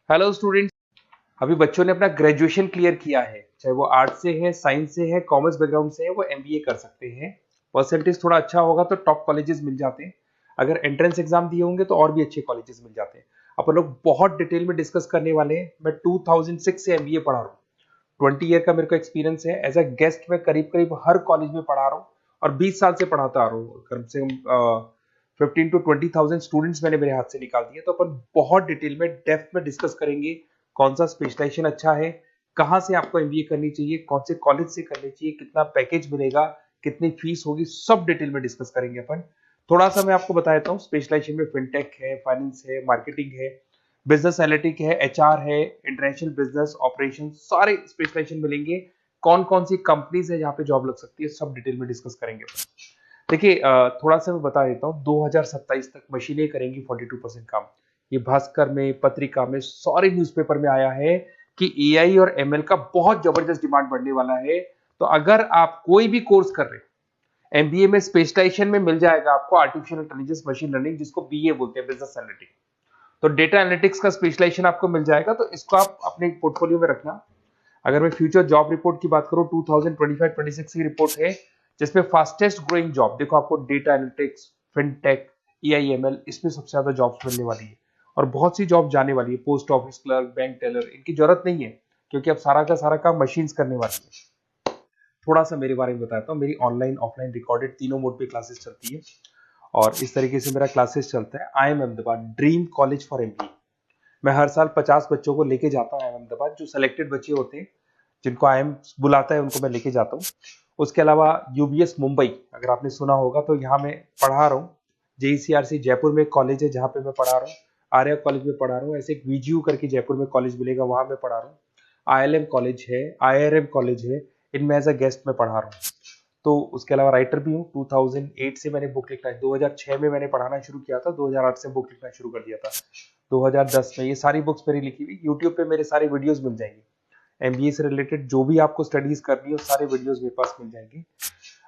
Hello students. अभी बच्चों ने अपना ग्रेजुएशन क्लियर किया है, चाहे वो आर्ट्स से है, साइंस से है, कॉमर्स बैकग्राउंड से है, वो एमबीए कर सकते हैं। परसेंटेज थोड़ा अच्छा होगा तो टॉप कॉलेजेस मिल जाते हैं। अगर एंट्रेंस एग्जाम दिए होंगे तो और भी अच्छे कॉलेजेस मिल जाते हैं। अपन लोग बहुत डिटेल में डिस्कस करने वाले हैं। मैं 2006 से एमबीए पढ़ा रहा हूँ। 20 ईयर का मेरे को एक्सपीरियंस है। एज अ गेस्ट मैं करीब करीब हर कॉलेज में पढ़ा रहा हूँ और 20 साल से पढ़ाता आ रहा हूँ। कम से कम 15 to 20 thousand स्टूडेंट्स मैंने मेरे हाथ से निकाल दिए। तो अपन बहुत डिटेल में डेप्थ में डिस्कस करेंगे कौन सा स्पेशलाइजेशन अच्छा है, कहाँ से आपको एमबीए करनी चाहिए, कौन से कॉलेज से करनी चाहिए, कितना पैकेज मिलेगा, कितनी फीस होगी, सब डिटेल में डिस्कस करेंगे अपन। थोड़ा सा मैं आपको बता देता हूँ। स्पेशलाइजेशन में फिनटेक है, फाइनेंस है, मार्केटिंग है, बिजनेस एनालिटिक है, एचआर है, इंटरनेशनल बिजनेस ऑपरेशन, सारे स्पेशलाइजेशन मिलेंगे। कौन कौन सी कंपनीज है जहाँ पे जॉब लग सकती है, सब डिटेल में डिस्कस करेंगे। देखिए, थोड़ा सा मैं बता देता हूँ। 2027 तक मशीनें करेंगी 42% काम। ये भास्कर में, पत्रिका में, सारे न्यूज़पेपर में आया है कि एआई और एमएल का बहुत जबरदस्त डिमांड बढ़ने वाला है। तो अगर आप कोई भी कोर्स कर रहे हैं, एमबीए में स्पेशलाइजेशन में मिल जाएगा आपको आर्टिफिशियल इंटेलिजेंस, मशीन लर्निंग, जिसको बीए बोलते हैं, बिजनेस एनालिटिक्स। तो डेटा एनालिटिक्स का स्पेशलाइजेशन आपको मिल जाएगा, तो इसको आप अपने पोर्टफोलियो में रखना। अगर मैं फ्यूचर जॉब रिपोर्ट की बात करूं, 2025-26 की रिपोर्ट है, जिसमें फास्टेस्ट ग्रोइंग जॉब देखो आपको डेटा एनालिटिक्स, फिनटेक, एआईएमएल, इसमें सबसे ज्यादा जॉब्स मिलने वाली है। और बहुत सी जॉब जाने वाली है। Post office clerk, bank teller, इनकी जरूरत नहीं है क्योंकि अब सारा का सारा काम मशीन्स करने वाली है। थोड़ा सा मेरे बारे में बताता हूँ। मेरी ऑनलाइन ऑफलाइन रिकॉर्डेड तीनों मोड पे क्लासेस चलती है और इस तरीके से मेरा क्लासेस चलता है। I am Ahmedabad dream college for MBA. मैं हर साल 50 बच्चों को लेके जाता हूँ अहमदाबाद। जो सिलेक्टेड बच्चे होते हैं, जिनको आईएम बुलाता है, उनको मैं लेके जाता हूँ। उसके अलावा यूबीएस मुंबई, अगर आपने सुना होगा, तो यहाँ मैं पढ़ा रहा हूँ। जेईसीआरसी जयपुर में एक कॉलेज है जहाँ पे मैं पढ़ा रहा हूँ। आर्या कॉलेज में पढ़ा रहा हूँ। ऐसे एक वीजीयू करके जयपुर में कॉलेज मिलेगा, वहां मैं पढ़ा रहा हूँ। आईएलएम कॉलेज है, आईआरएम कॉलेज है, इनमें एज अ गेस्ट में पढ़ा रहा हूँ। तो उसके अलावा राइटर भी हूँ। 2008 से मैंने बुक लिखना है। 2006 में मैंने पढ़ाना शुरू किया था, 2008 से बुक लिखना शुरू कर दिया था। 2010 में ये सारी बुक्स मेरी लिखी हुई यूट्यूब पे मेरे सारे वीडियोस मिल जाएंगे। एमबीए से रिलेटेड जो भी आपको स्टडीज करनी हो, सारे वीडियोस मेरे पास मिल जाएंगे।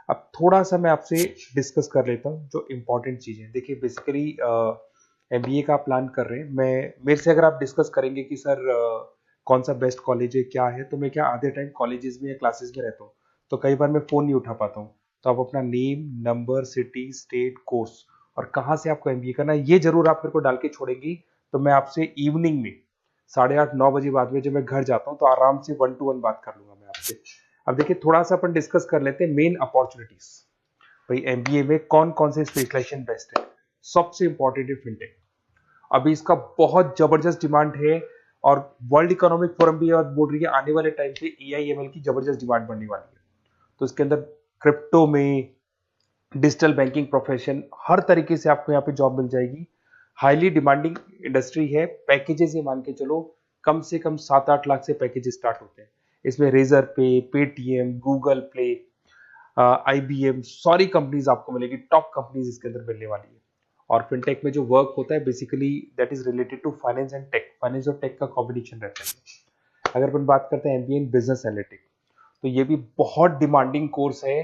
अब थोड़ा सा मैं आपसे डिस्कस कर लेता हूँ जो इंपॉर्टेंट चीजें। देखिए, बेसिकली एमबीए का आप प्लान कर रहे हैं, मैं मेरे से अगर आप डिस्कस करेंगे कि सर कौन सा बेस्ट कॉलेज है, क्या है, तो मैं क्या आधे टाइम कॉलेजेस में या क्लासेस में रहता हूँ, तो कई बार मैं फोन नहीं उठा पाता हूँ। तो आप अपना name, number, city, state, course और कहाँ से आपको एमबीए करना है, ये जरूर आप मेरे को डाल के छोड़ेंगी। तो मैं आपसे इवनिंग में 8:30-9 बजे बाद में जब मैं घर जाता हूँ, तो आराम से 1-to-1 बात कर लूंगा मैं आपसे। अब देखिए, थोड़ा सा अपन डिस्कस कर लेते हैं मेन अपॉर्चुनिटीज। भाई, एमबीए में कौन कौन से स्पेशलाइजेशन बेस्ट है। सबसे इंपॉर्टेंट है फिनटेक। अभी इसका बहुत जबरदस्त डिमांड है और वर्ल्ड इकोनॉमिक फोरम भी बोल रही है आने वाले टाइम पे एआईएमएल की जबरदस्त डिमांड बढ़ने वाली है। तो इसके अंदर क्रिप्टो में, डिजिटल बैंकिंग प्रोफेशन, हर तरीके से आपको यहाँ पे जॉब मिल जाएगी। हाईली डिमांडिंग इंडस्ट्री है। पैकेजेस ये मान के चलो, कम से कम 7-8 लाख से पैकेजेस स्टार्ट होते हैं। इसमें रेजर पे, पेटीएम, गूगल प्ले, आईबीएम, सारी कंपनीज आपको मिलेगी। टॉप कंपनीज इसके अंदर मिलने वाली है। और फिनटेक में जो वर्क होता है, basically that is related to finance and tech. Finance और टेक का कॉम्बिनेशन रहता है। अगर अपन बात करते हैं एमबीए इन बिजनेस एनालिटिक्स, तो ये भी बहुत डिमांडिंग कोर्स है।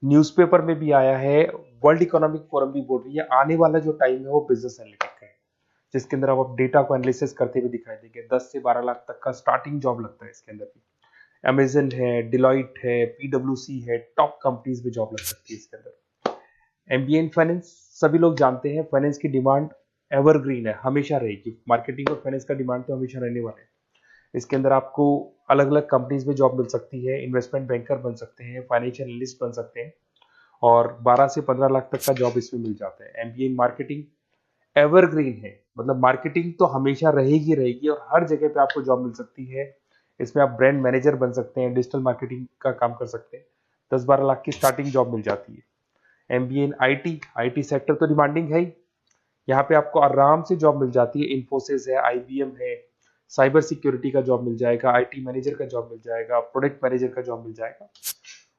न्यूज़पेपर में भी आया है, वर्ल्ड इकोनॉमिक फोरम भी बोल रही है आने वाला जो टाइम है वो बिजनेस एनालिटिक्स का है, जिसके अंदर आप डेटा को एनालिसिस करते हुए दिखाई देंगे। 10 से 12 लाख तक का स्टार्टिंग जॉब लगता है इसके अंदर भी। अमेजन है, डिलॉइट है, पीडब्ल्यूसी है, टॉप कंपनीज में जॉब लग सकती है इसके अंदर। एमबीए इन फाइनेंस, सभी लोग जानते हैं फाइनेंस की डिमांड एवरग्रीन है, हमेशा रहेगी। मार्केटिंग और फाइनेंस का डिमांड तो हमेशा रहने वाला है। इसके अंदर आपको अलग अलग कंपनीज में जॉब मिल सकती है। इन्वेस्टमेंट बैंकर बन सकते हैं, फाइनेंशियल एनालिस्ट बन सकते हैं और 12 से 15 लाख तक का जॉब इसमें मिल जाता है। एमबीए इन मार्केटिंग एवरग्रीन है, मतलब मार्केटिंग तो हमेशा रहेगी रहेगी और हर जगह पे आपको जॉब मिल सकती है। इसमें आप ब्रांड मैनेजर बन सकते हैं, डिजिटल मार्केटिंग का काम कर सकते हैं। 10-12 लाख की स्टार्टिंग जॉब मिल जाती है। MBA in IT, IT sector तो डिमांडिंग है ही। यहाँ पे आपको आराम से जॉब मिल जाती है। इन्फोसिस है, आईबीएम है, साइबर सिक्योरिटी का जॉब मिल जाएगा, आईटी मैनेजर का जॉब मिल जाएगा, प्रोडक्ट मैनेजर का जॉब मिल जाएगा।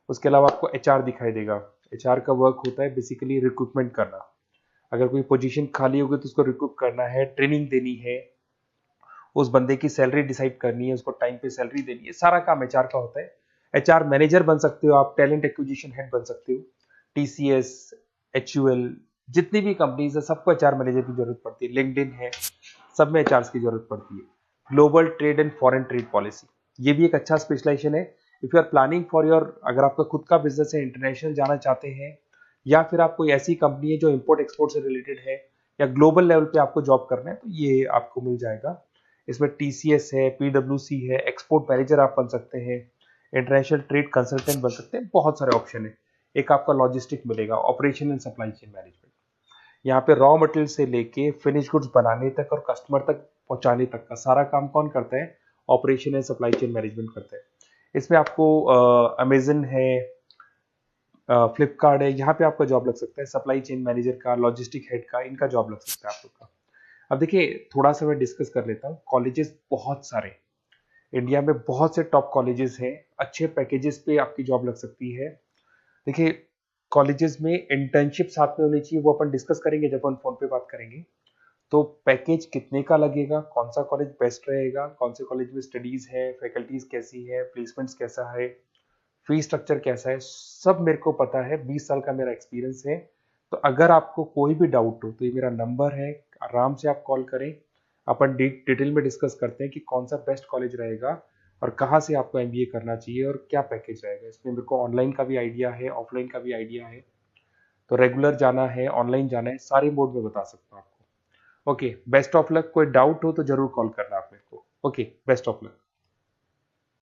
उसके अलावा आपको एचआर दिखाई देगा। एचआर का वर्क होता है बेसिकली रिक्रूटमेंट करना। अगर कोई पोजीशन खाली होगी तो उसको रिक्रूट करना है, ट्रेनिंग देनी है, उस बंदे की सैलरी डिसाइड करनी है, उसको टाइम पे सैलरी देनी है, सारा काम एचआर का होता है। एचआर मैनेजर बन सकते हो आप, टैलेंट एक्विजिशन हेड बन सकते हो। टीसीएस, एचयूएल, जितनी भी कंपनीज है सबको एचआर मैनेजर की जरूरत पड़ती है। लिंक्डइन है, सब में एचआर की जरूरत पड़ती है। Global trade and foreign trade policy, ये भी एक अच्छा स्पेशलाइजेशन है। If you are planning for your, अगर आपका खुद का बिजनेस है, इंटरनेशनल जाना चाहते हैं, या फिर आप कोई ऐसी कंपनी है जो इंपोर्ट एक्सपोर्ट से रिलेटेड है, या ग्लोबल लेवल पे आपको जॉब करना है, तो ये आपको मिल जाएगा। इसमें टीसीएस है, पीडब्ल्यूसी है, एक्सपोर्ट मैनेजर आप बन सकते हैं, इंटरनेशनल ट्रेड कंसल्टेंट बन सकते हैं, बहुत सारे ऑप्शन है। एक आपका लॉजिस्टिक मिलेगा, operation and supply chain management, यहाँ पे रॉ मटेरियल से लेके फिनिश गुड्स बनाने तक और कस्टमर तक पहुंचाने तक का सारा काम कौन करता है? Operation and supply chain management करता है। इसमें आपको अमेजन है, फ्लिपकार्ट है, यहाँ पे आपका जॉब लग सकता है, सप्लाई चेन मैनेजर का, लॉजिस्टिक हेड का, इनका जॉब लग सकता है आप लोग का। अब देखिए, थोड़ा सा मैं डिस्कस कर लेता हूँ। कॉलेजेस बहुत सारे इंडिया में, बहुत से टॉप कॉलेजेस हैं, अच्छे पैकेजेस पे आपकी जॉब लग सकती है। देखिए, कॉलेजेस में इंटर्नशिप साथ में होनी चाहिए, वो अपन डिस्कस करेंगे जब अपन फोन पे बात करेंगे। तो पैकेज कितने का लगेगा, कौन सा कॉलेज बेस्ट रहेगा, कौन से कॉलेज में स्टडीज है, फैकल्टीज कैसी है, प्लेसमेंट्स कैसा है, फी स्ट्रक्चर कैसा है, सब मेरे को पता है, 20 साल का मेरा एक्सपीरियंस है। तो अगर आपको कोई भी डाउट हो तो ये मेरा नंबर है, आराम से आप कॉल करें। अपन डिटेल में डिस्कस करते हैं कि कौन सा बेस्ट कॉलेज रहेगा और कहाँ से आपको एमबीए करना चाहिए और क्या पैकेज रहेगा। इसमें मेरे को ऑनलाइन का भी आइडिया है, ऑफलाइन का भी आइडिया है, तो रेगुलर जाना है, ऑनलाइन जाना है, सारे मोड में बता सकता हूँ आपको। Okay, best of luck. कोई डाउट हो तो जरूर कॉल करना आप मेरे को। Okay, best of luck.